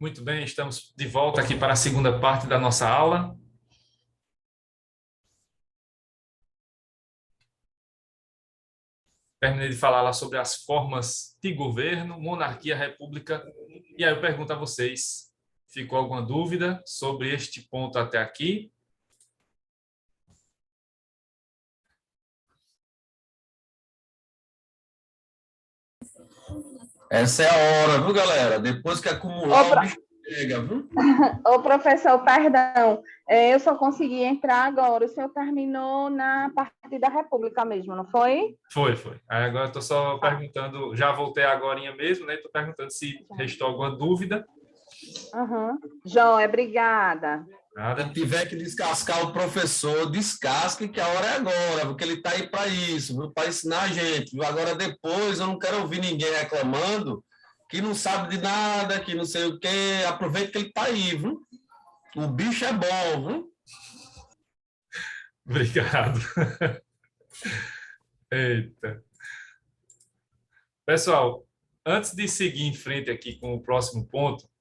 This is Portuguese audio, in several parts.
Muito bem, estamos de volta aqui para a segunda parte da nossa aula. Terminei de falar lá sobre as formas de governo, monarquia, república. E aí eu pergunto a vocês, ficou alguma dúvida sobre este ponto até aqui? Essa é a hora, viu, galera? Depois que acumular, o bicho chega, viu? Ô, professor, perdão, eu só consegui entrar agora. O senhor terminou na parte da República mesmo, não foi? Foi. Aí agora eu estou só perguntando, já voltei agorinha mesmo, né? Estou perguntando se restou alguma dúvida. Joia, obrigada. Nada. Se tiver que descascar o professor, descasque, que a hora é agora, porque ele está aí para isso, para ensinar a gente. Viu? Agora, depois, eu não quero ouvir ninguém reclamando que não sabe de nada, que não sei o quê. Aproveita que ele está aí, viu? O bicho é bom, viu? Obrigado. Eita. Pessoal, antes de seguir em frente aqui com o próximo ponto,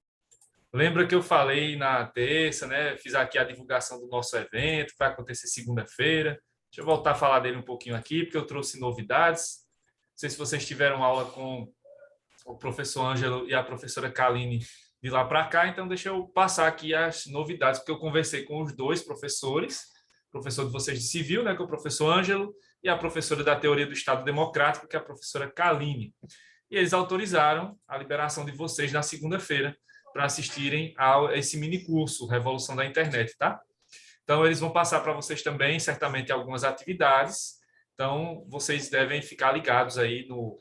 lembra que eu falei na terça, né? Fiz aqui a divulgação do nosso evento, que vai acontecer segunda-feira. Deixa eu voltar a falar dele um pouquinho aqui, porque eu trouxe novidades. Não sei se vocês tiveram aula com o professor Ângelo e a professora Kaline de lá para cá, então deixa eu passar aqui as novidades, porque eu conversei com os dois professores, o professor de vocês de civil, né, que é o professor Ângelo, e a professora da teoria do Estado Democrático, que é a professora Kaline. E eles autorizaram a liberação de vocês na segunda-feira para assistirem a esse mini curso Revolução da Internet, tá? Então, eles vão passar para vocês também, certamente, algumas atividades. Então, vocês devem ficar ligados aí no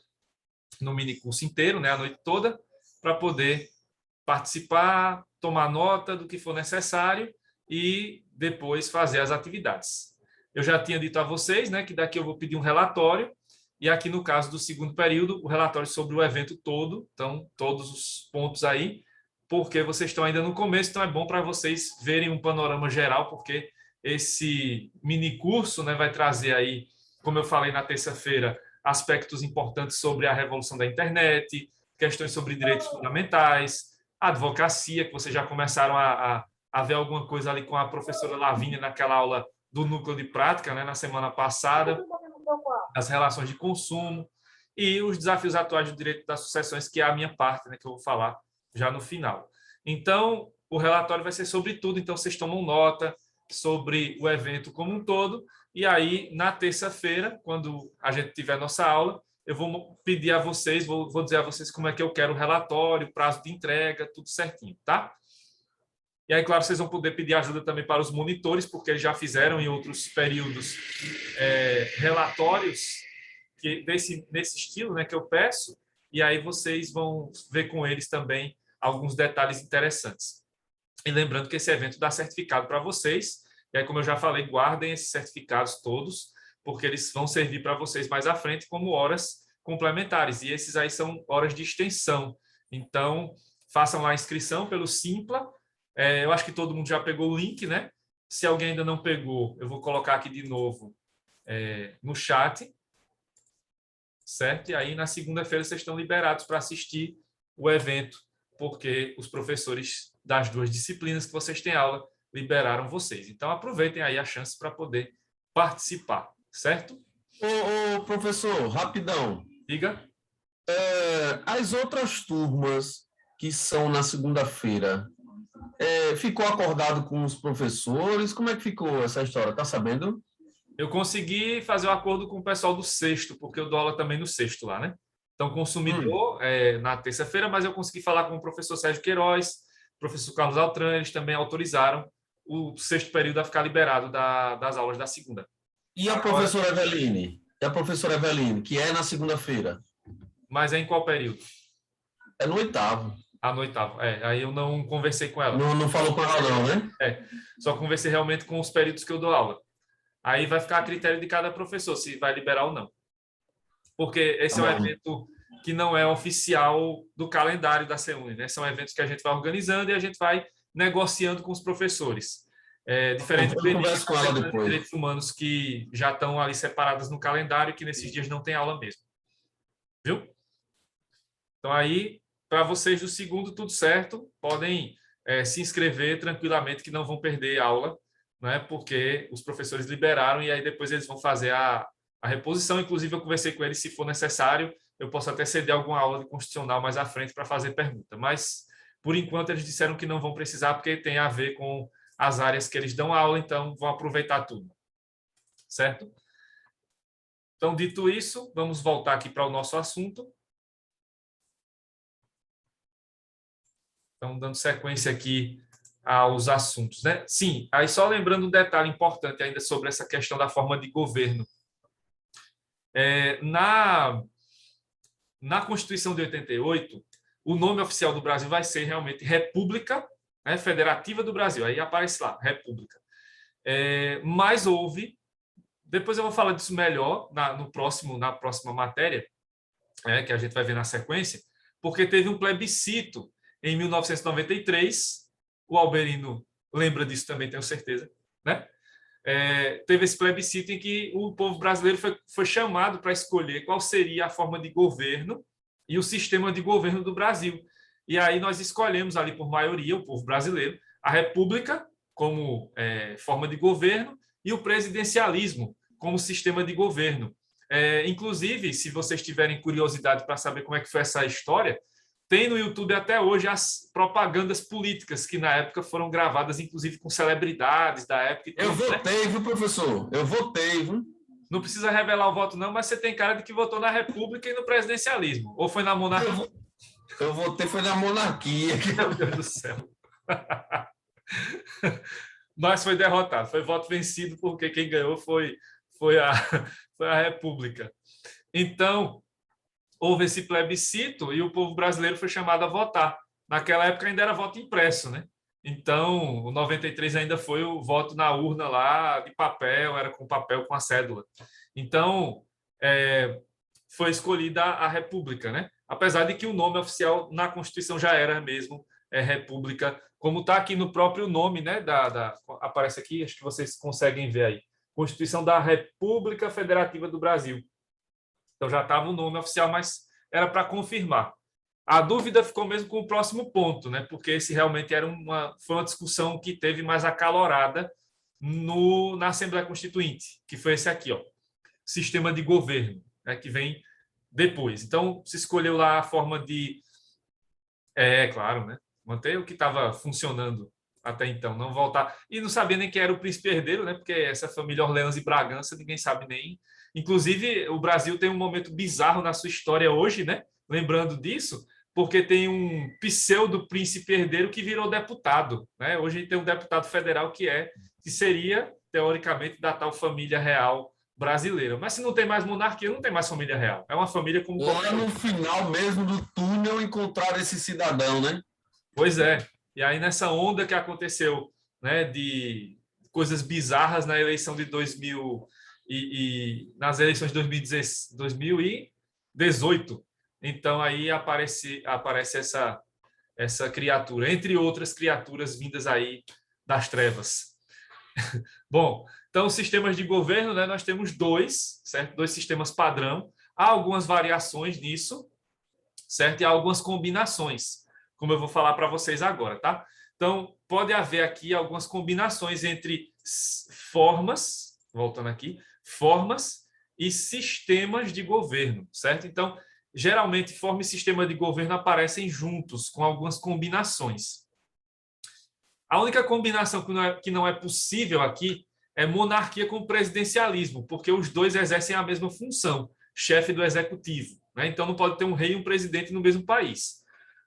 mini curso inteiro, né, a noite toda, para poder participar, tomar nota do que for necessário e depois fazer as atividades. Eu já tinha dito a vocês, né, que daqui eu vou pedir um relatório, e aqui no caso do segundo período, o relatório sobre o evento todo, então todos os pontos aí, porque vocês estão ainda no começo, então é bom para vocês verem um panorama geral, porque esse mini curso, né, vai trazer aí, como eu falei na terça-feira, aspectos importantes sobre a revolução da internet, questões sobre direitos fundamentais, advocacia, que vocês já começaram a ver alguma coisa ali com a professora Lavínia naquela aula do núcleo de prática, né, na semana passada, as relações de consumo e os desafios atuais do direito das sucessões, que é a minha parte, né, que eu vou falar já no final. Então, o relatório vai ser sobre tudo, então vocês tomam nota sobre o evento como um todo, e aí, na terça-feira, quando a gente tiver nossa aula, eu vou pedir a vocês, vou dizer a vocês como é que eu quero o relatório, prazo de entrega, tudo certinho, tá? E aí, claro, vocês vão poder pedir ajuda também para os monitores, porque eles já fizeram em outros períodos relatórios nesse estilo, né, que eu peço, e aí vocês vão ver com eles também alguns detalhes interessantes. E lembrando que esse evento dá certificado para vocês, e aí, como eu já falei, guardem esses certificados todos, porque eles vão servir para vocês mais à frente como horas complementares, e esses aí são horas de extensão. Então, façam lá a inscrição pelo Simpla. Eu acho que todo mundo já pegou o link, né? Se alguém ainda não pegou, eu vou colocar aqui de novo no chat, certo? E aí, na segunda-feira, vocês estão liberados para assistir o evento, porque os professores das duas disciplinas que vocês têm aula liberaram vocês. Então, aproveitem aí a chance para poder participar, certo? Ô, professor, rapidão. Diga. As outras turmas que são na segunda-feira, ficou acordado com os professores? Como é que ficou essa história? Tá sabendo? Eu consegui fazer um acordo com o pessoal do sexto, porque eu dou aula também no sexto lá, né? Então, consumidor na terça-feira, mas eu consegui falar com o professor Sérgio Queiroz, o professor Carlos Altran, eles também autorizaram o sexto período a ficar liberado das aulas da segunda. E a professora Eveline? E a professora Eveline, que é na segunda-feira? Mas é em qual período? É no oitavo. No oitavo. Aí eu não conversei com ela. Não falou com ela não, né? Só conversei realmente com os períodos que eu dou aula. Aí vai ficar a critério de cada professor, se vai liberar ou não. Porque esse é um evento que não é oficial do calendário da CEUNI, né? São eventos que a gente vai organizando e a gente vai negociando com os professores. Diferente do direitos humanos, que já estão ali separadas no calendário e que nesses dias não tem aula mesmo. Viu? Então, aí, para vocês do segundo, tudo certo, podem se inscrever tranquilamente, que não vão perder aula, né? Porque os professores liberaram e aí depois eles vão fazer a reposição. Inclusive, eu conversei com eles, se for necessário, eu posso até ceder alguma aula de constitucional mais à frente para fazer pergunta. Mas, por enquanto, eles disseram que não vão precisar, porque tem a ver com as áreas que eles dão aula, então vão aproveitar tudo. Certo? Então, dito isso, vamos voltar aqui para o nosso assunto. Então, dando sequência aqui aos assuntos, né? Sim, aí só lembrando um detalhe importante ainda sobre essa questão da forma de governo. Na Constituição de 88, o nome oficial do Brasil vai ser realmente República, né, Federativa do Brasil. Aí aparece lá, República. Mas houve, depois eu vou falar disso melhor na próxima matéria, que a gente vai ver na sequência, porque teve um plebiscito em 1993, o Alberino lembra disso também, tenho certeza, né? Teve esse plebiscito em que o povo brasileiro foi chamado para escolher qual seria a forma de governo e o sistema de governo do Brasil. E aí nós escolhemos ali por maioria, o povo brasileiro, a república como forma de governo e o presidencialismo como sistema de governo. Inclusive, se vocês tiverem curiosidade para saber como é que foi essa história, tem no YouTube até hoje as propagandas políticas que na época foram gravadas, inclusive com celebridades da época. Eu votei, viu, professor? Eu votei, viu? Não precisa revelar o voto, não, mas você tem cara de que votou na República e no presidencialismo. Ou foi na monarquia? Eu votei, foi na monarquia. Meu Deus do céu. Mas foi derrotado, foi voto vencido, porque quem ganhou foi a República. Então, houve esse plebiscito e o povo brasileiro foi chamado a votar. Naquela época ainda era voto impresso, né? Então, o 93 ainda foi o voto na urna lá, de papel, era com papel, com a cédula. Então, foi escolhida a República, né? Apesar de que o nome oficial na Constituição já era mesmo República, como está aqui no próprio nome, né? Aparece aqui, acho que vocês conseguem ver aí. Constituição da República Federativa do Brasil. Então já estava o nome oficial, mas era para confirmar. A dúvida ficou mesmo com o próximo ponto, né? Porque esse realmente foi uma discussão que teve mais acalorada na Assembleia Constituinte, que foi esse aqui, ó, sistema de governo, né, que vem depois. Então, se escolheu lá a forma de... claro, né? Manter o que estava funcionando até então, não voltar. E não sabia nem quem era o príncipe herdeiro, né? Porque essa família Orleans e Bragança, ninguém sabe nem. Inclusive, o Brasil tem um momento bizarro na sua história hoje, né? Lembrando disso, porque tem um pseudo-príncipe herdeiro que virou deputado, né? Hoje tem um deputado federal que seria, teoricamente, da tal família real brasileira. Mas se não tem mais monarquia, não tem mais família real. É uma família como... Lá no final mesmo do túnel encontraram esse cidadão, né? Pois é. E aí, nessa onda que aconteceu, né, de coisas bizarras na eleição de 2000 nas eleições de 2018, então aí aparece essa criatura, entre outras criaturas vindas aí das trevas. Bom, então, sistemas de governo, né, nós temos dois, certo? Dois sistemas padrão. Há algumas variações nisso, certo? E há algumas combinações, como eu vou falar para vocês agora, tá? Então, pode haver aqui algumas combinações entre formas, voltando aqui, formas e sistemas de governo, certo? Então, geralmente, forma e sistema de governo aparecem juntos, com algumas combinações. A única combinação que não é possível aqui é monarquia com presidencialismo, porque os dois exercem a mesma função, chefe do executivo, né? Então, não pode ter um rei e um presidente no mesmo país.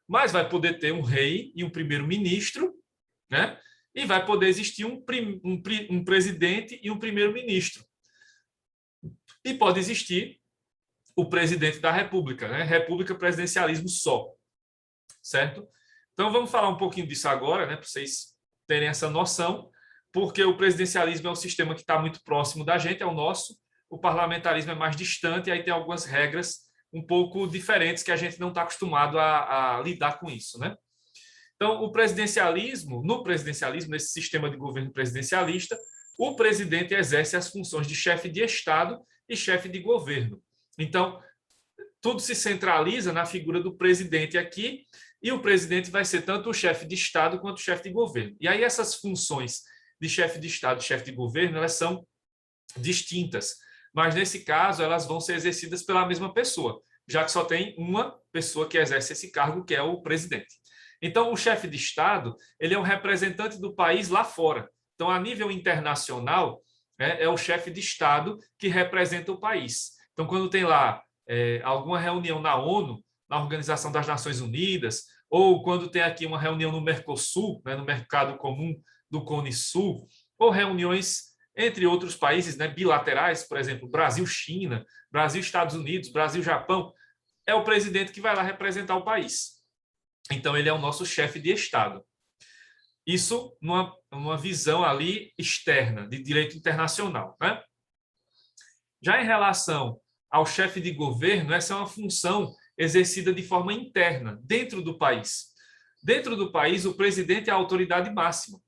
Mas vai poder ter um rei e um primeiro-ministro, né? E vai poder existir um presidente e um primeiro-ministro. E pode existir o presidente da República, né? República, presidencialismo só, certo? Então, vamos falar um pouquinho disso agora, né? Para vocês terem essa noção, porque o presidencialismo é um sistema que está muito próximo da gente, é o nosso, o parlamentarismo é mais distante, e aí tem algumas regras um pouco diferentes que a gente não está acostumado a lidar com isso, né? Então, no presidencialismo, nesse sistema de governo presidencialista, o presidente exerce as funções de chefe de Estado e chefe de governo. Então, tudo se centraliza na figura do presidente aqui, e o presidente vai ser tanto o chefe de Estado quanto o chefe de governo. E aí essas funções de chefe de Estado e chefe de governo, elas são distintas, mas nesse caso elas vão ser exercidas pela mesma pessoa, já que só tem uma pessoa que exerce esse cargo, que é o presidente. Então, o chefe de Estado, ele é um representante do país lá fora. Então, a nível internacional, é o chefe de Estado que representa o país. Então, quando tem lá alguma reunião na ONU, na Organização das Nações Unidas, ou quando tem aqui uma reunião no Mercosul, né, no Mercado Comum do Cone Sul, ou reuniões entre outros países, né, bilaterais, por exemplo, Brasil-China, Brasil-Estados Unidos, Brasil-Japão, é o presidente que vai lá representar o país. Então, ele é o nosso chefe de Estado. Isso numa visão ali externa, de direito internacional, né? Já em relação ao chefe de governo, essa é uma função exercida de forma interna, dentro do país. Dentro do país, o presidente é a autoridade máxima,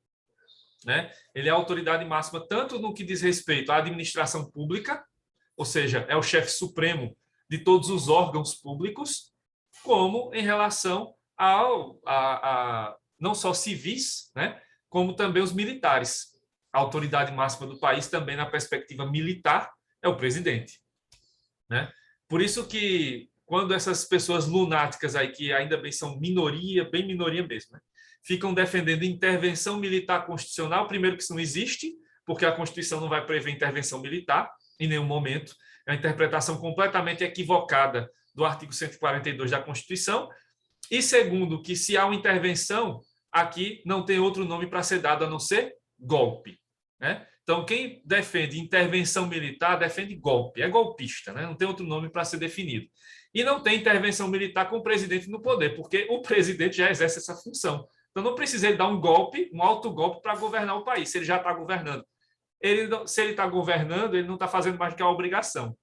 né? Ele é a autoridade máxima tanto no que diz respeito à administração pública, ou seja, é o chefe supremo de todos os órgãos públicos, como em relação a não só civis, né, como também os militares. A autoridade máxima do país, também na perspectiva militar, é o presidente, né? Por isso que, quando essas pessoas lunáticas aí, que ainda bem são minoria, bem minoria mesmo, né, ficam defendendo intervenção militar constitucional, primeiro que isso não existe, porque a Constituição não vai prever intervenção militar em nenhum momento. É uma interpretação completamente equivocada do artigo 142 da Constituição. E segundo, que se há uma intervenção, aqui não tem outro nome para ser dado a não ser golpe, né? Então, quem defende intervenção militar defende golpe, é golpista, né? Não tem outro nome para ser definido. E não tem intervenção militar com o presidente no poder, porque o presidente já exerce essa função. Então, não precisa ele dar um golpe, um autogolpe para governar o país, se ele já está governando. Se ele está governando, ele não está fazendo mais do que a obrigação,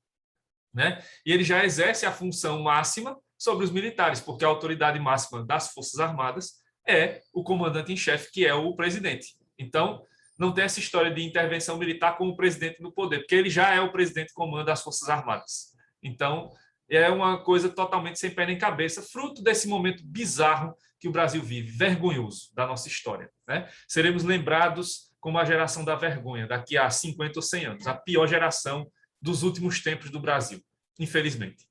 né? E ele já exerce a função máxima sobre os militares, porque a autoridade máxima das Forças Armadas é o comandante em chefe, que é o presidente. Então, não tem essa história de intervenção militar com o presidente no poder, porque ele já é o presidente que comanda as Forças Armadas. Então, é uma coisa totalmente sem pé nem cabeça, fruto desse momento bizarro que o Brasil vive, vergonhoso da nossa história, né? Seremos lembrados como a geração da vergonha daqui a 50 ou 100 anos, a pior geração dos últimos tempos do Brasil, infelizmente.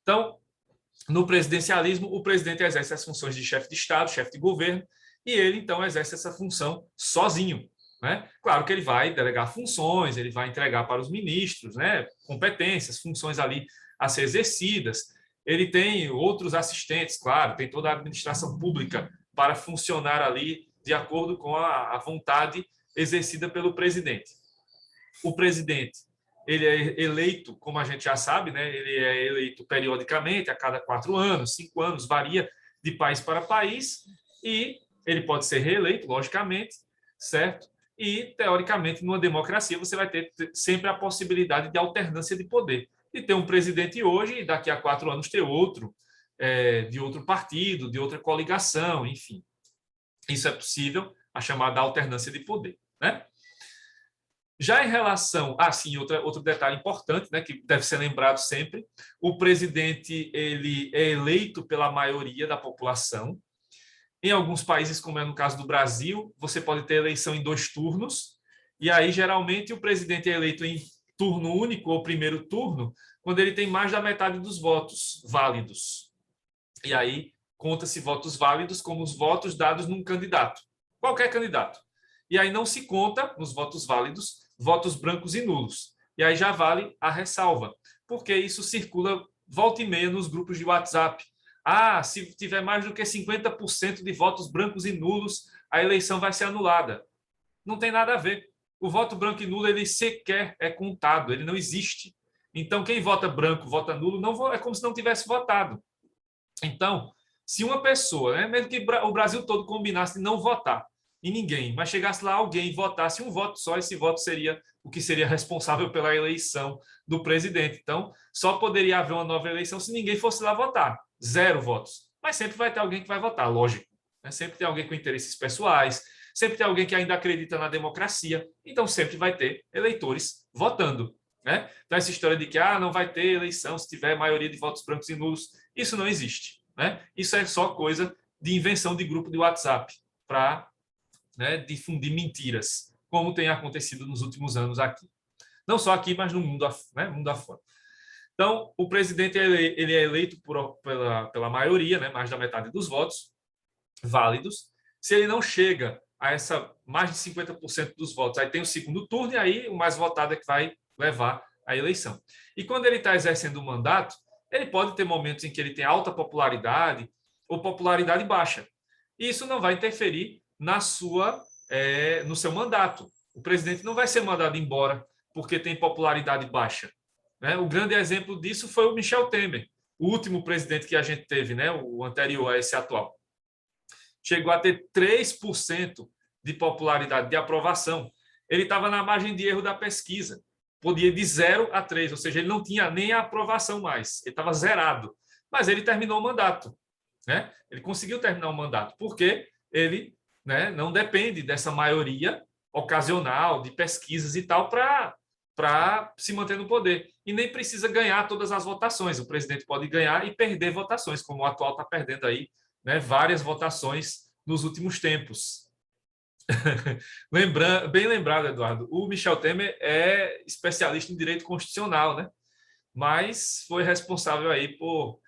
Então, no presidencialismo, o presidente exerce as funções de chefe de Estado, chefe de governo, e ele, então, exerce essa função sozinho, né? Claro que ele vai delegar funções, ele vai entregar para os ministros, né, competências, funções ali a ser exercidas. Ele tem outros assistentes, claro, tem toda a administração pública para funcionar ali de acordo com a vontade exercida pelo presidente. O presidente, ele é eleito, como a gente já sabe, né, ele é eleito periodicamente, a cada 4 anos, 5 anos, varia de país para país, e ele pode ser reeleito, logicamente, certo? E, teoricamente, numa democracia, você vai ter sempre a possibilidade de alternância de poder. De ter um presidente hoje e daqui a 4 anos ter outro, de outro partido, de outra coligação, enfim. Isso é possível, a chamada alternância de poder, né? Já em relação... sim, outro detalhe importante, né, que deve ser lembrado sempre, o presidente ele é eleito pela maioria da população. Em alguns países, como é no caso do Brasil, você pode ter eleição em 2 turnos, e aí, geralmente, o presidente é eleito em turno único ou primeiro turno, quando ele tem mais da metade dos votos válidos. E aí, conta-se votos válidos como os votos dados num candidato, qualquer candidato. E aí não se conta, nos votos válidos, votos brancos e nulos. E aí já vale a ressalva, porque isso circula volta e meia nos grupos de WhatsApp. Se tiver mais do que 50% de votos brancos e nulos, a eleição vai ser anulada. Não tem nada a ver. O voto branco e nulo, ele sequer é contado, ele não existe. Então, quem vota branco, vota nulo, não é como se não tivesse votado. Então, se uma pessoa, né, mesmo que o Brasil todo combinasse de não votar em ninguém, mas chegasse lá alguém e votasse um voto só, esse voto seria o que seria responsável pela eleição do presidente. Então, só poderia haver uma nova eleição se ninguém fosse lá votar. 0 votos. Mas sempre vai ter alguém que vai votar, lógico, né? Sempre tem alguém com interesses pessoais, sempre tem alguém que ainda acredita na democracia, então sempre vai ter eleitores votando. né? Então, essa história de que não vai ter eleição se tiver maioria de votos brancos e nulos, isso não existe, né? Isso é só coisa de invenção de grupo de WhatsApp para, né, difundir mentiras, como tem acontecido nos últimos anos aqui. Não só aqui, mas no mundo, né, mundo afora. Então, o presidente ele é eleito pela maioria, né, mais da metade dos votos válidos. Se ele não chega a essa mais de 50% dos votos, aí tem o segundo turno e aí o mais votado é que vai levar a eleição. E quando ele está exercendo o mandato, ele pode ter momentos em que ele tem alta popularidade ou popularidade baixa. E isso não vai interferir no seu mandato. O presidente não vai ser mandado embora porque tem popularidade baixa, né? O grande exemplo disso foi o Michel Temer, o último presidente que a gente teve, né? O anterior a esse atual. Chegou a ter 3% de popularidade, de aprovação. Ele estava na margem de erro da pesquisa. Podia de 0 a 3, ou seja, ele não tinha nem a aprovação mais. Ele estava zerado. Mas ele terminou o mandato, né? Ele conseguiu terminar o mandato, porque ele, né, não depende dessa maioria ocasional de pesquisas e tal para se manter no poder. E nem precisa ganhar todas as votações. O presidente pode ganhar e perder votações, como o atual está perdendo aí, né, várias votações nos últimos tempos. Bem lembrado, Eduardo, o Michel Temer é especialista em direito constitucional, né? Mas foi responsável aí por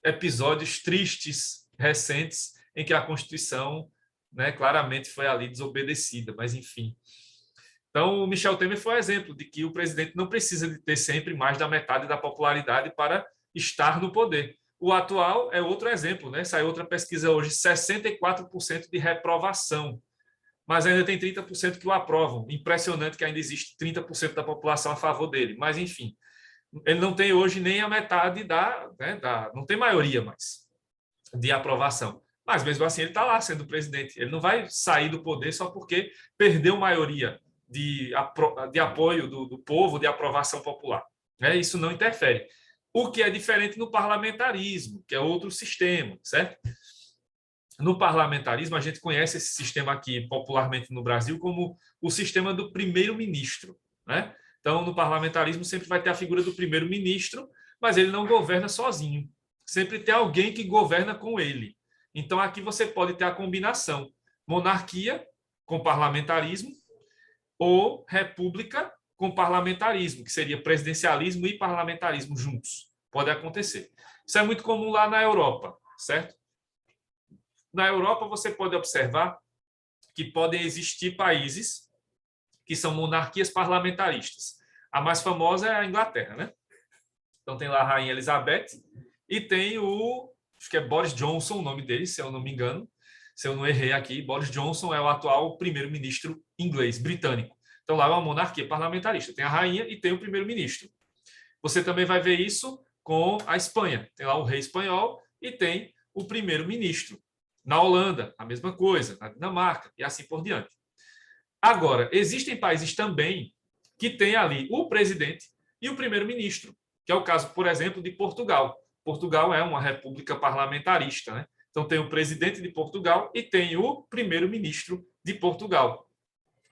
episódios tristes, recentes, em que a Constituição, né, claramente foi ali desobedecida, mas enfim. Então, o Michel Temer foi um exemplo de que o presidente não precisa de ter sempre mais da metade da popularidade para estar no poder. O atual é outro exemplo, né? Saiu outra pesquisa hoje, 64% de reprovação, mas ainda tem 30% que o aprovam. Impressionante que ainda existe 30% da população a favor dele. Mas, enfim, ele não tem hoje nem a metade não tem maioria mais de aprovação. Mas, mesmo assim, ele está lá sendo presidente. Ele não vai sair do poder só porque perdeu maioria de apoio do povo, de aprovação popular, né? Isso não interfere. O que é diferente no parlamentarismo, que é outro sistema, certo? No parlamentarismo, a gente conhece esse sistema aqui, popularmente no Brasil, como o sistema do primeiro-ministro, né? Então, no parlamentarismo, sempre vai ter a figura do primeiro-ministro, mas ele não governa sozinho. Sempre tem alguém que governa com ele. Então, aqui você pode ter a combinação monarquia com parlamentarismo ou república com parlamentarismo, que seria presidencialismo e parlamentarismo juntos. Pode acontecer. Isso é muito comum lá na Europa, certo? Na Europa, você pode observar que podem existir países que são monarquias parlamentaristas. A mais famosa é a Inglaterra, né? Então, tem lá a Rainha Elizabeth e tem acho que é Boris Johnson, o nome dele, se eu não me engano, se eu não errei aqui. Boris Johnson é o atual primeiro-ministro inglês, britânico. Então, lá é uma monarquia parlamentarista. Tem a rainha e tem o primeiro-ministro. Você também vai ver isso com a Espanha. Tem lá o rei espanhol e tem o primeiro-ministro. Na Holanda, a mesma coisa. Na Dinamarca e assim por diante. Agora, existem países também que têm ali o presidente e o primeiro-ministro, que é o caso, por exemplo, de Portugal. Portugal é uma república parlamentarista, né? Então, tem o presidente de Portugal e tem o primeiro-ministro de Portugal.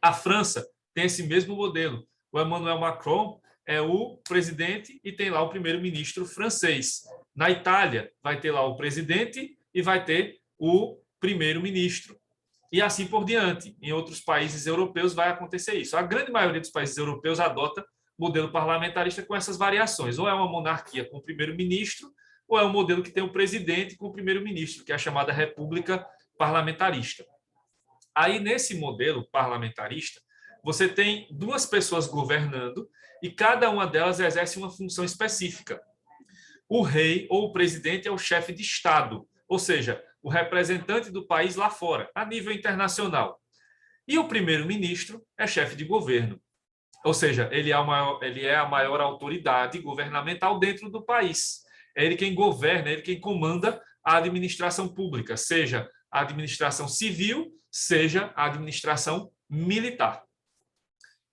A França tem esse mesmo modelo. O Emmanuel Macron é o presidente e tem lá o primeiro-ministro francês. Na Itália, vai ter lá o presidente e vai ter o primeiro-ministro. E assim por diante. Em outros países europeus vai acontecer isso. A grande maioria dos países europeus adota modelo parlamentarista com essas variações. Ou é uma monarquia com o primeiro-ministro, ou é um modelo que tem o presidente com o primeiro-ministro, que é a chamada república parlamentarista. Aí, nesse modelo parlamentarista, você tem duas pessoas governando e cada uma delas exerce uma função específica. O rei ou o presidente é o chefe de Estado, ou seja, o representante do país lá fora, a nível internacional. E o primeiro-ministro é chefe de governo, ou seja, ele é a maior autoridade governamental dentro do país. É ele quem governa, é ele quem comanda a administração pública, seja a administração civil, seja a administração militar.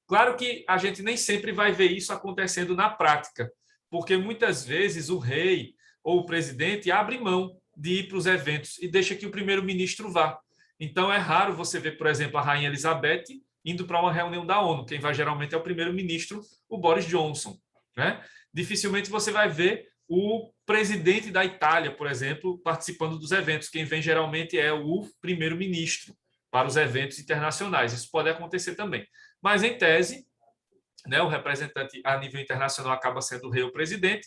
Claro que a gente nem sempre vai ver isso acontecendo na prática, porque muitas vezes o rei ou o presidente abre mão de ir para os eventos e deixa que o primeiro-ministro vá. Então, é raro você ver, por exemplo, a Rainha Elizabeth indo para uma reunião da ONU. Quem vai geralmente é o primeiro-ministro, o Boris Johnson. né? Dificilmente você vai ver o presidente da Itália, por exemplo, participando dos eventos. Quem vem geralmente é o primeiro-ministro para os eventos internacionais. Isso pode acontecer também. Mas, em tese, né, o representante a nível internacional acaba sendo o rei ou presidente,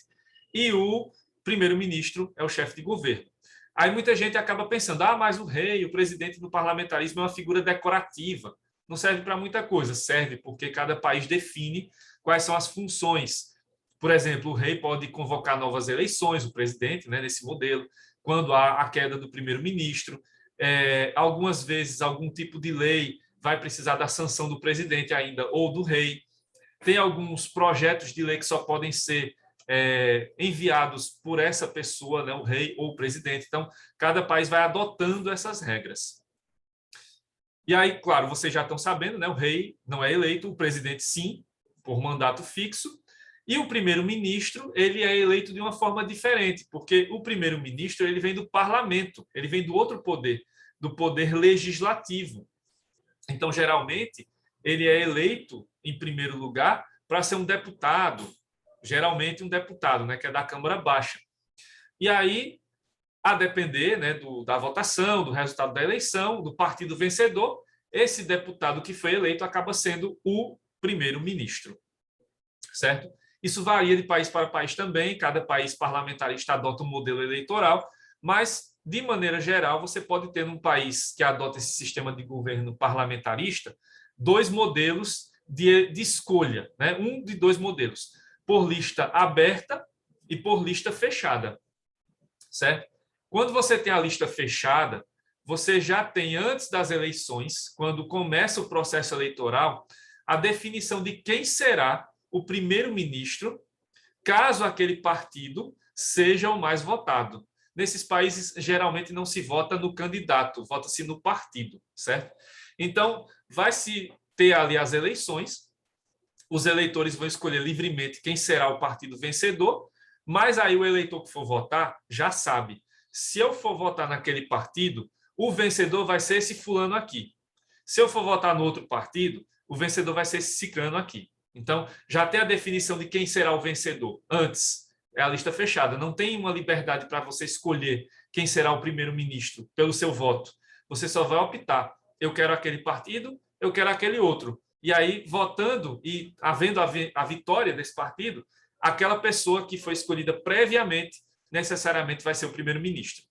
e o primeiro-ministro é o chefe de governo. Aí muita gente acaba pensando, mas o rei, o presidente do parlamentarismo é uma figura decorativa. Não serve para muita coisa, serve porque cada país define quais são as funções. Por exemplo, o rei pode convocar novas eleições, o presidente, né, nesse modelo, quando há a queda do primeiro-ministro. Algumas vezes, algum tipo de lei vai precisar da sanção do presidente ainda ou do rei. Tem alguns projetos de lei que só podem ser enviados por essa pessoa, né, o rei ou o presidente. Então, cada país vai adotando essas regras. E aí, claro, vocês já estão sabendo, né, o rei não é eleito, o presidente sim, por mandato fixo, e o primeiro-ministro ele é eleito de uma forma diferente, porque o primeiro-ministro ele vem do parlamento, ele vem do outro poder, do poder legislativo. Então, geralmente, ele é eleito, em primeiro lugar, para ser um deputado, geralmente um deputado, né, que é da Câmara Baixa. E aí, a depender, né, da votação, do resultado da eleição, do partido vencedor, esse deputado que foi eleito acaba sendo o primeiro-ministro, certo? Isso varia de país para país também, cada país parlamentarista adota um modelo eleitoral, mas, de maneira geral, você pode ter num país que adota esse sistema de governo parlamentarista, dois modelos de escolha, né? Um de dois modelos, por lista aberta e por lista fechada, certo? Quando você tem a lista fechada, você já tem, antes das eleições, quando começa o processo eleitoral, a definição de quem será o primeiro-ministro, caso aquele partido seja o mais votado. Nesses países, geralmente não se vota no candidato, vota-se no partido, certo? Então, vai-se ter ali as eleições, os eleitores vão escolher livremente quem será o partido vencedor, mas aí o eleitor que for votar já sabe, se eu for votar naquele partido, o vencedor vai ser esse fulano aqui. Se eu for votar no outro partido, o vencedor vai ser esse ciclano aqui. Então, já tem a definição de quem será o vencedor. Antes, é a lista fechada. Não tem uma liberdade para você escolher quem será o primeiro-ministro pelo seu voto. Você só vai optar. Eu quero aquele partido, eu quero aquele outro. E aí, votando e havendo a vitória desse partido, aquela pessoa que foi escolhida previamente necessariamente vai ser o primeiro-ministro.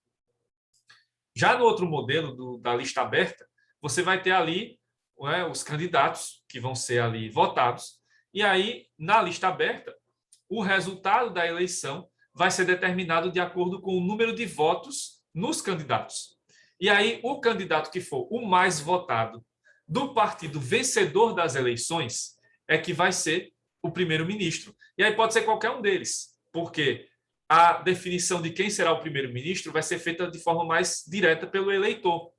Já no outro modelo da lista aberta, você vai ter ali, né, os candidatos que vão ser ali votados, e aí, na lista aberta, o resultado da eleição vai ser determinado de acordo com o número de votos nos candidatos. E aí, o candidato que for o mais votado do partido vencedor das eleições é que vai ser o primeiro-ministro. E aí pode ser qualquer um deles, porque a definição de quem será o primeiro-ministro vai ser feita de forma mais direta pelo eleitor,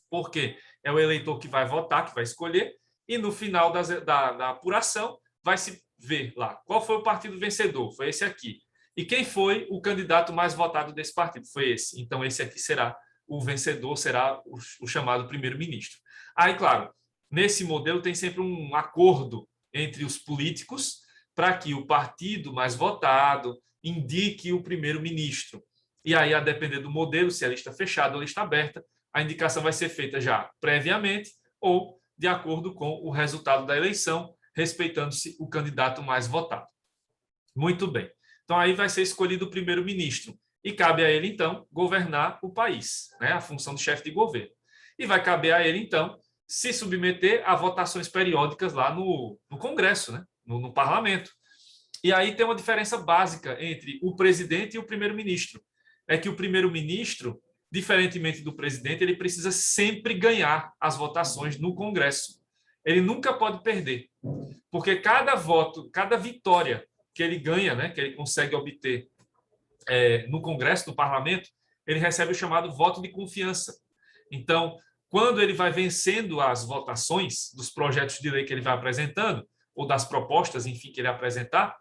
porque é o eleitor que vai votar, que vai escolher, e no final da apuração vai se ver lá qual foi o partido vencedor, foi esse aqui. E quem foi o candidato mais votado desse partido? Foi esse. Então, esse aqui será o vencedor, será o chamado primeiro-ministro. Aí, claro, nesse modelo tem sempre um acordo entre os políticos para que o partido mais votado indique o primeiro-ministro. E aí, a depender do modelo, se é lista fechada ou lista aberta, a indicação vai ser feita já previamente ou de acordo com o resultado da eleição, respeitando-se o candidato mais votado. Muito bem. Então, aí vai ser escolhido o primeiro-ministro. E cabe a ele, então, governar o país, né? A função de chefe de governo. E vai caber a ele, então, se submeter a votações periódicas lá no Congresso, né? No parlamento. E aí tem uma diferença básica entre o presidente e o primeiro-ministro. É que o primeiro-ministro, diferentemente do presidente, ele precisa sempre ganhar as votações no Congresso. Ele nunca pode perder, porque cada voto, cada vitória que ele ganha, né, que ele consegue obter no Congresso, no Parlamento, ele recebe o chamado voto de confiança. Então, quando ele vai vencendo as votações dos projetos de lei que ele vai apresentando, ou das propostas, enfim, que ele apresentar,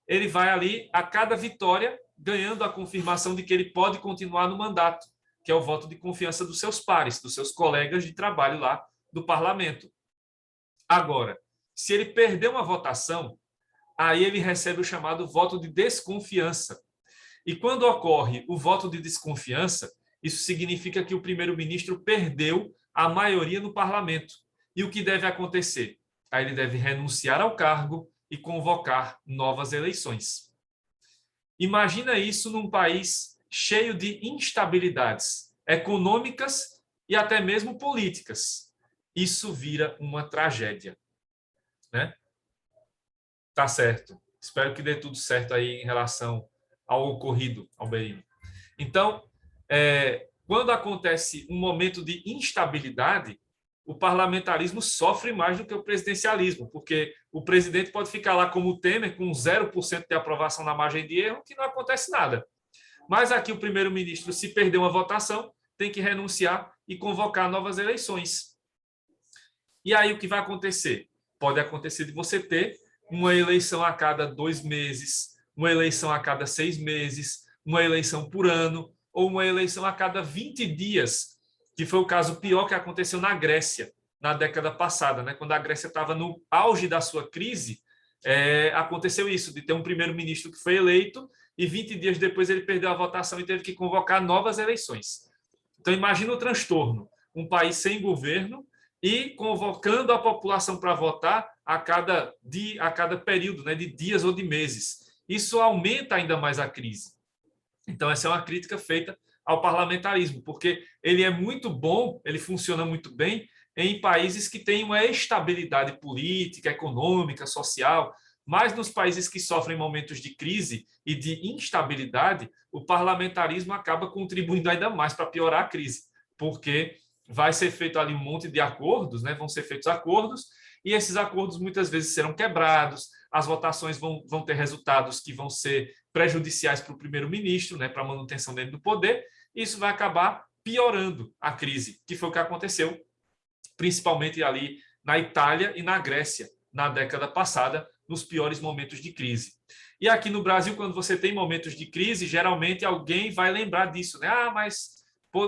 ele vai ali, a cada vitória, ganhando a confirmação de que ele pode continuar no mandato, que é o voto de confiança dos seus pares, dos seus colegas de trabalho lá do parlamento. Agora, se ele perder uma votação, aí ele recebe o chamado voto de desconfiança. E quando ocorre o voto de desconfiança, isso significa que o primeiro-ministro perdeu a maioria no parlamento. E o que deve acontecer? Aí ele deve renunciar ao cargo e convocar novas eleições. Imagina isso num país cheio de instabilidades econômicas e até mesmo políticas. Isso vira uma tragédia, né? Tá certo. Espero que dê tudo certo aí em relação ao ocorrido, Alberino. Então, quando acontece um momento de instabilidade, o parlamentarismo sofre mais do que o presidencialismo, porque o presidente pode ficar lá como o Temer, com 0% de aprovação na margem de erro, que não acontece nada. Mas aqui o primeiro-ministro, se perder uma votação, tem que renunciar e convocar novas eleições. E aí o que vai acontecer? Pode acontecer de você ter uma eleição a cada 2 meses, uma eleição a cada 6 meses, uma eleição por ano, ou uma eleição a cada 20 dias, que foi o caso pior que aconteceu na Grécia, na década passada, né? Quando a Grécia estava no auge da sua crise, aconteceu isso, de ter um primeiro-ministro que foi eleito e 20 dias depois ele perdeu a votação e teve que convocar novas eleições. Então, imagina o transtorno, um país sem governo e convocando a população para votar a cada período, né, de dias ou de meses. Isso aumenta ainda mais a crise. Então, essa é uma crítica feita ao parlamentarismo, porque ele é muito bom, ele funciona muito bem em países que têm uma estabilidade política, econômica, social, mas nos países que sofrem momentos de crise e de instabilidade, o parlamentarismo acaba contribuindo ainda mais para piorar a crise, porque vai ser feito ali um monte de acordos, né? Vão ser feitos acordos, e esses acordos muitas vezes serão quebrados, as votações vão ter resultados que vão ser prejudiciais para o primeiro-ministro, né? Para a manutenção dele do poder, e isso vai acabar piorando a crise, que foi o que aconteceu principalmente ali na Itália e na Grécia, na década passada, nos piores momentos de crise. E aqui no Brasil, quando você tem momentos de crise, geralmente alguém vai lembrar disso, né? Ah, mas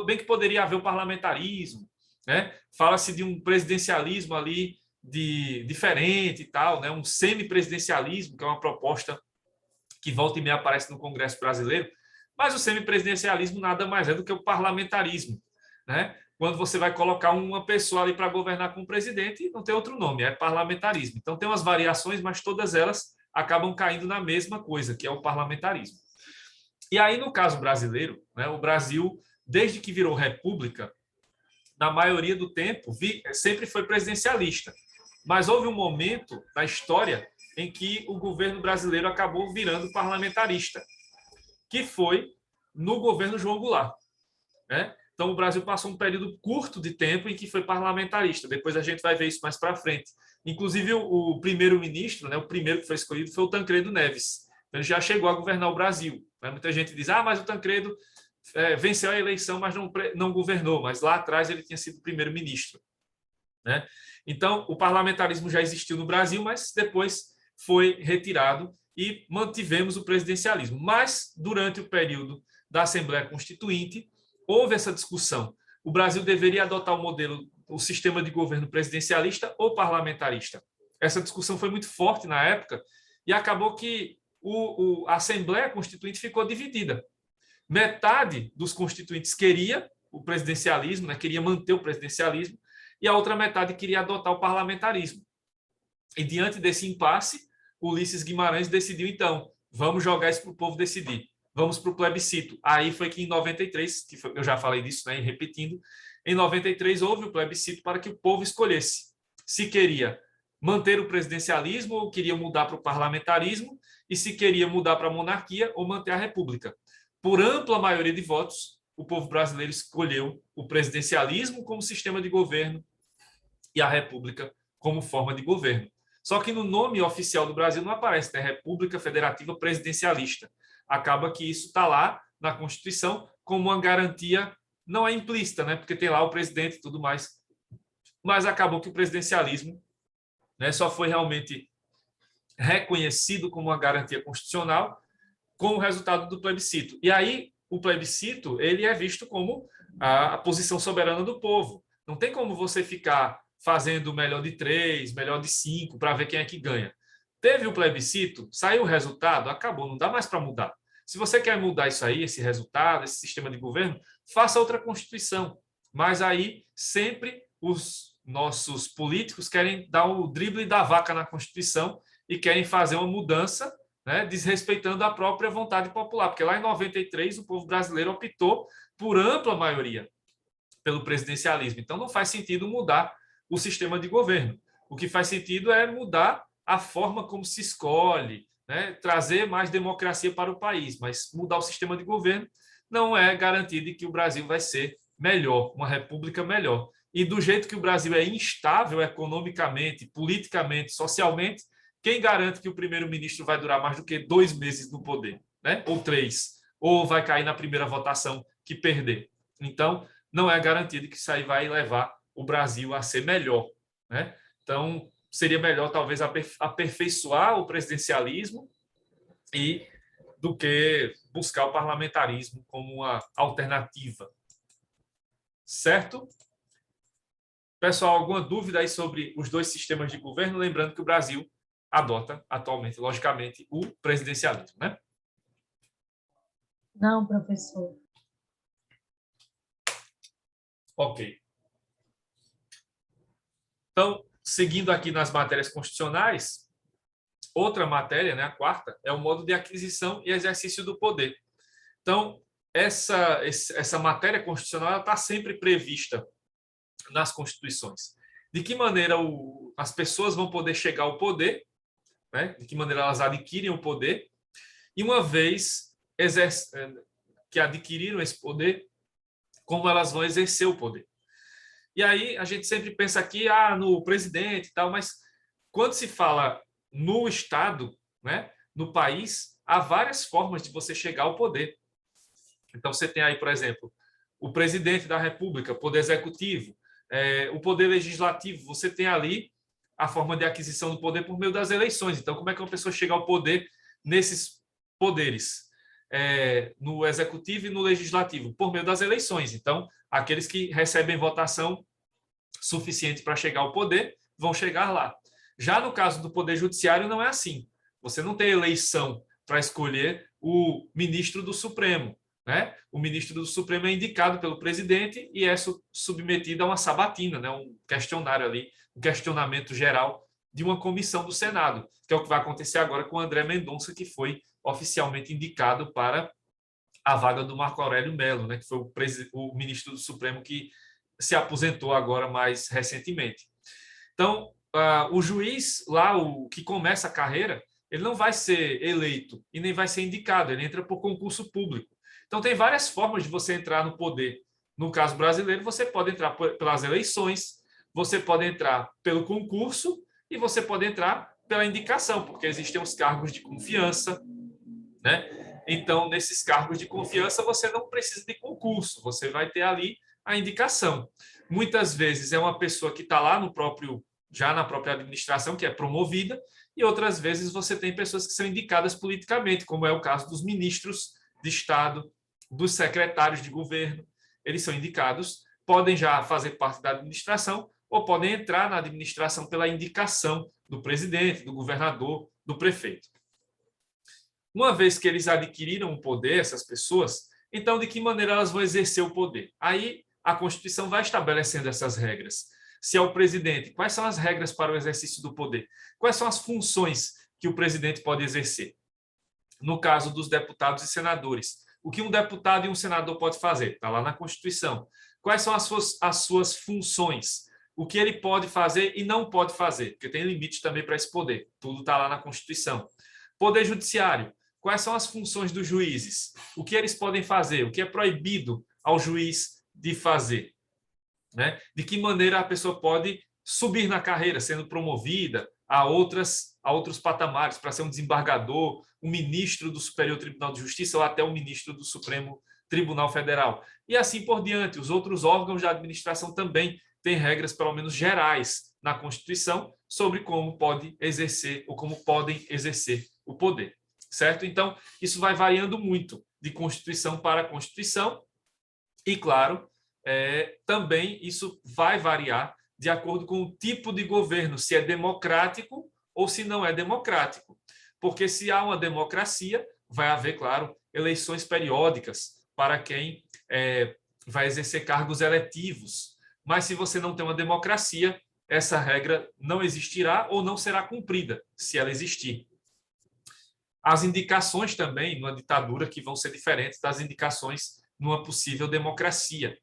bem que poderia haver o parlamentarismo, né? Fala-se de um presidencialismo ali diferente e tal, né? Um semipresidencialismo, que é uma proposta que volta e meia aparece no Congresso brasileiro, mas o semipresidencialismo nada mais é do que o parlamentarismo, né? Quando você vai colocar uma pessoa ali para governar com o presidente, não tem outro nome, é parlamentarismo. Então tem umas variações, mas todas elas acabam caindo na mesma coisa, que é o parlamentarismo. E aí, no caso brasileiro, né, o Brasil, desde que virou república, na maioria do tempo, sempre foi presidencialista. Mas houve um momento na história em que o governo brasileiro acabou virando parlamentarista, que foi no governo João Goulart, né? Então, o Brasil passou um período curto de tempo em que foi parlamentarista. Depois a gente vai ver isso mais para frente. Inclusive, o primeiro-ministro, né, o primeiro que foi escolhido, foi o Tancredo Neves. Ele já chegou a governar o Brasil. Muita gente diz, mas o Tancredo venceu a eleição, mas não governou. Mas lá atrás ele tinha sido primeiro-ministro, né? Então, o parlamentarismo já existiu no Brasil, mas depois foi retirado e mantivemos o presidencialismo. Mas, durante o período da Assembleia Constituinte, houve essa discussão. O Brasil deveria adotar o sistema de governo presidencialista ou parlamentarista. Essa discussão foi muito forte na época e acabou que a Assembleia Constituinte ficou dividida. Metade dos constituintes queria o presidencialismo, né, queria manter o presidencialismo, e a outra metade queria adotar o parlamentarismo. E diante desse impasse, Ulisses Guimarães decidiu, então, vamos jogar isso para o povo decidir. Vamos para o plebiscito. Aí foi que em 93, eu já falei disso, né, repetindo, em 93 houve o plebiscito para que o povo escolhesse se queria manter o presidencialismo ou queria mudar para o parlamentarismo e se queria mudar para a monarquia ou manter a república. Por ampla maioria de votos, o povo brasileiro escolheu o presidencialismo como sistema de governo e a república como forma de governo. Só que no nome oficial do Brasil não aparece, né? República Federativa Presidencialista. Acaba que isso está lá na Constituição como uma garantia, não é implícita, né? Porque tem lá o presidente e tudo mais. Mas acabou que o presidencialismo, né, só foi realmente reconhecido como uma garantia constitucional com o resultado do plebiscito. E aí o plebiscito ele é visto como a posição soberana do povo. Não tem como você ficar fazendo melhor de 3, melhor de 5 para ver quem é que ganha. Teve o plebiscito, saiu o resultado, acabou, não dá mais para mudar. Se você quer mudar isso aí, esse resultado, esse sistema de governo, faça outra Constituição. Mas aí sempre os nossos políticos querem dar o drible da vaca na Constituição e querem fazer uma mudança, né, desrespeitando a própria vontade popular. Porque lá em 93 o povo brasileiro optou por ampla maioria pelo presidencialismo. Então não faz sentido mudar o sistema de governo. O que faz sentido é mudar a forma como se escolhe, né, trazer mais democracia para o país, mas mudar o sistema de governo não é garantia de que o Brasil vai ser melhor, uma república melhor. E do jeito que o Brasil é instável economicamente, politicamente, socialmente, quem garante que o primeiro-ministro vai durar mais do que 2 meses no poder, né? Ou 3, ou vai cair na primeira votação que perder. Então, não é garantido que isso aí vai levar o Brasil a ser melhor, né? Então, seria melhor talvez aperfeiçoar o presidencialismo e do que buscar o parlamentarismo como uma alternativa. Certo? Pessoal, alguma dúvida aí sobre os dois sistemas de governo? Lembrando que o Brasil adota atualmente, logicamente, o presidencialismo, né? Não, professor. Ok. Então, seguindo aqui nas matérias constitucionais, outra matéria, né, a quarta, é o modo de aquisição e exercício do poder. Então, essa matéria constitucional está sempre prevista nas constituições. De que maneira as pessoas vão poder chegar ao poder, né? De que maneira elas adquirem o poder, e uma vez que adquiriram esse poder, como elas vão exercer o poder. E aí a gente sempre pensa aqui no presidente e tal, mas quando se fala no Estado, né, no país, há várias formas de você chegar ao poder. Então você tem aí, por exemplo, o presidente da República, o poder executivo, o poder legislativo, você tem ali a forma de aquisição do poder por meio das eleições. Então, como é que uma pessoa chega ao poder nesses poderes? No executivo e no legislativo, por meio das eleições. Então, aqueles que recebem votação suficiente para chegar ao poder vão chegar lá. Já no caso do Poder Judiciário, não é assim. Você não tem eleição para escolher o ministro do Supremo, né? O ministro do Supremo é indicado pelo presidente e é submetido a uma sabatina, né? Um questionário ali, um questionamento geral de uma comissão do Senado, que é o que vai acontecer agora com o André Mendonça, que foi oficialmente indicado para a vaga do Marco Aurélio Mello, né? Que foi o ministro do Supremo que se aposentou agora mais recentemente. Então, o juiz lá, o que começa a carreira, ele não vai ser eleito e nem vai ser indicado, ele entra por concurso público. Então, tem várias formas de você entrar no poder. No caso brasileiro, você pode entrar pelas eleições, você pode entrar pelo concurso e você pode entrar pela indicação, porque existem os cargos de confiança, né? Então, nesses cargos de confiança, você não precisa de concurso, você vai ter ali a indicação. Muitas vezes é uma pessoa que está lá já na própria administração, que é promovida, e outras vezes você tem pessoas que são indicadas politicamente, como é o caso dos ministros de Estado, dos secretários de governo. Eles são indicados, podem já fazer parte da administração ou podem entrar na administração pela indicação do presidente, do governador, do prefeito. Uma vez que eles adquiriram o poder, essas pessoas, então de que maneira elas vão exercer o poder? Aí a Constituição vai estabelecendo essas regras. Se é o presidente, quais são as regras para o exercício do poder? Quais são as funções que o presidente pode exercer? No caso dos deputados e senadores, o que um deputado e um senador pode fazer? Está lá na Constituição. Quais são as suas funções? O que ele pode fazer e não pode fazer? Porque tem limite também para esse poder. Tudo está lá na Constituição. Poder Judiciário. Quais são as funções dos juízes? O que eles podem fazer? O que é proibido ao juiz de fazer? Né? De que maneira a pessoa pode subir na carreira, sendo promovida a outros patamares, para ser um desembargador, um ministro do Superior Tribunal de Justiça ou até um ministro do Supremo Tribunal Federal. E assim por diante. Os outros órgãos da administração também têm regras, pelo menos gerais, na Constituição sobre como pode exercer ou como podem exercer o poder. Certo? Então, isso vai variando muito de Constituição para Constituição e, claro, também isso vai variar de acordo com o tipo de governo, se é democrático ou se não é democrático. Porque se há uma democracia, vai haver, claro, eleições periódicas para quem vai exercer cargos eletivos. Mas se você não tem uma democracia, essa regra não existirá ou não será cumprida, se ela existir. As indicações também, numa ditadura, que vão ser diferentes das indicações numa possível democracia.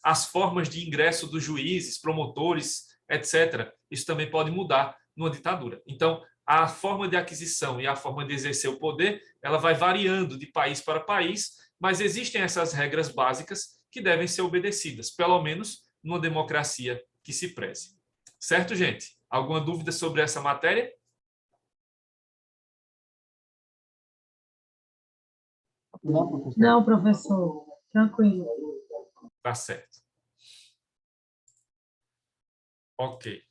As formas de ingresso dos juízes, promotores, etc. Isso também pode mudar numa ditadura. Então, a forma de aquisição e a forma de exercer o poder, ela vai variando de país para país, mas existem essas regras básicas que devem ser obedecidas, pelo menos numa democracia que se preze. Certo, gente? Alguma dúvida sobre essa matéria? Não, professor. Tranquilo. Tá certo. Ok.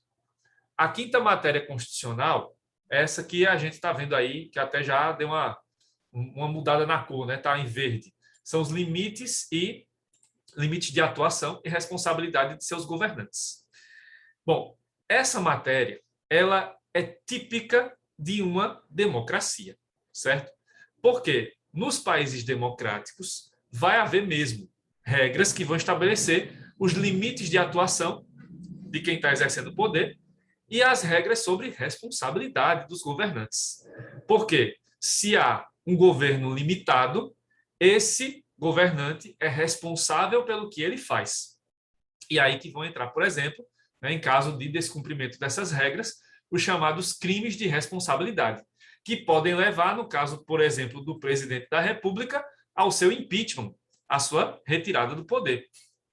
A quinta matéria constitucional, essa que a gente está vendo aí, que até já deu uma mudada na cor, né? Está em verde. São os limites de atuação e responsabilidade de seus governantes. Bom, essa matéria, ela é típica de uma democracia, certo? Porque nos países democráticos vai haver mesmo regras que vão estabelecer os limites de atuação de quem está exercendo o poder e as regras sobre responsabilidade dos governantes. Porque se há um governo limitado, esse governante é responsável pelo que ele faz. E aí que vão entrar, por exemplo, em caso de descumprimento dessas regras, os chamados crimes de responsabilidade, que podem levar, no caso, por exemplo, do presidente da República, ao seu impeachment, à sua retirada do poder,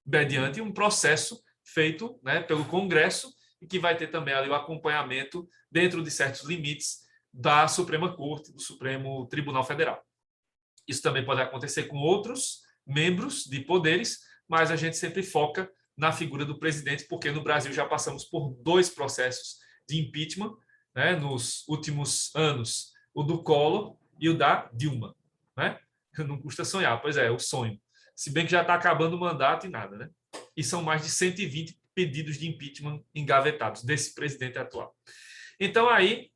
mediante um processo feito, né, pelo Congresso e que vai ter também ali o acompanhamento dentro de certos limites da Suprema Corte, do Supremo Tribunal Federal. Isso também pode acontecer com outros membros de poderes, mas a gente sempre foca na figura do presidente, porque no Brasil já passamos por 2 processos de impeachment, né, nos últimos anos, o do Collor e o da Dilma. Né? Não custa sonhar, pois é o sonho. Se bem que já está acabando o mandato e nada, né? E são mais de 120 pedidos de impeachment engavetados desse presidente atual. Então, aí,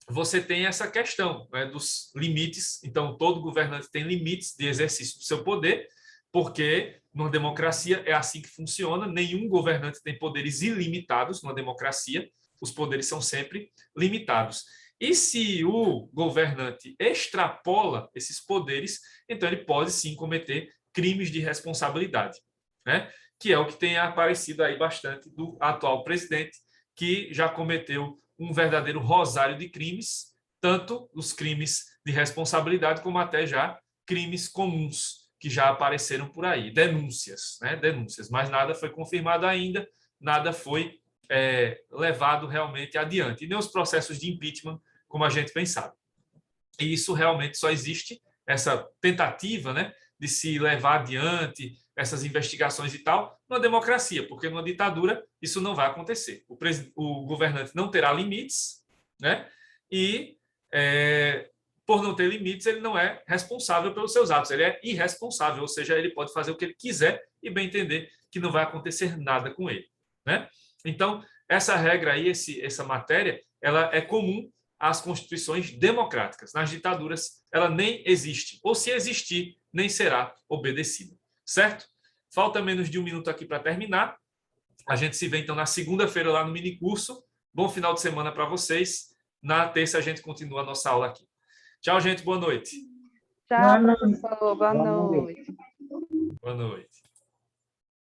você tem essa questão, né, dos limites. Então, todo governante tem limites de exercício do seu poder, porque numa democracia é assim que funciona. Nenhum governante tem poderes ilimitados numa democracia. Os poderes são sempre limitados. E se o governante extrapola esses poderes, então ele pode sim cometer crimes de responsabilidade, né? Que é o que tem aparecido aí bastante do atual presidente, que já cometeu um verdadeiro rosário de crimes, tanto os crimes de responsabilidade como até já crimes comuns que já apareceram por aí, denúncias, né? Denúncias, mas nada foi confirmado ainda, nada foi levado realmente adiante. E nem os processos de impeachment, como a gente pensava. E isso realmente só existe, essa tentativa, né, de se levar adiante essas investigações e tal, numa democracia, porque numa ditadura isso não vai acontecer. O governante não terá limites, né? E por não ter limites, ele não é responsável pelos seus atos, ele é irresponsável, ou seja, ele pode fazer o que ele quiser e bem entender que não vai acontecer nada com ele, né? Então, essa regra aí, essa matéria, ela é comum às constituições democráticas. Nas ditaduras, ela nem existe, ou se existir, nem será obedecida. Certo? Falta menos de 1 minuto aqui para terminar. A gente se vê, então, na segunda-feira lá no minicurso. Bom final de semana para vocês. Na terça, a gente continua a nossa aula aqui. Tchau, gente. Boa noite. Tchau, professor. Boa noite. Boa noite.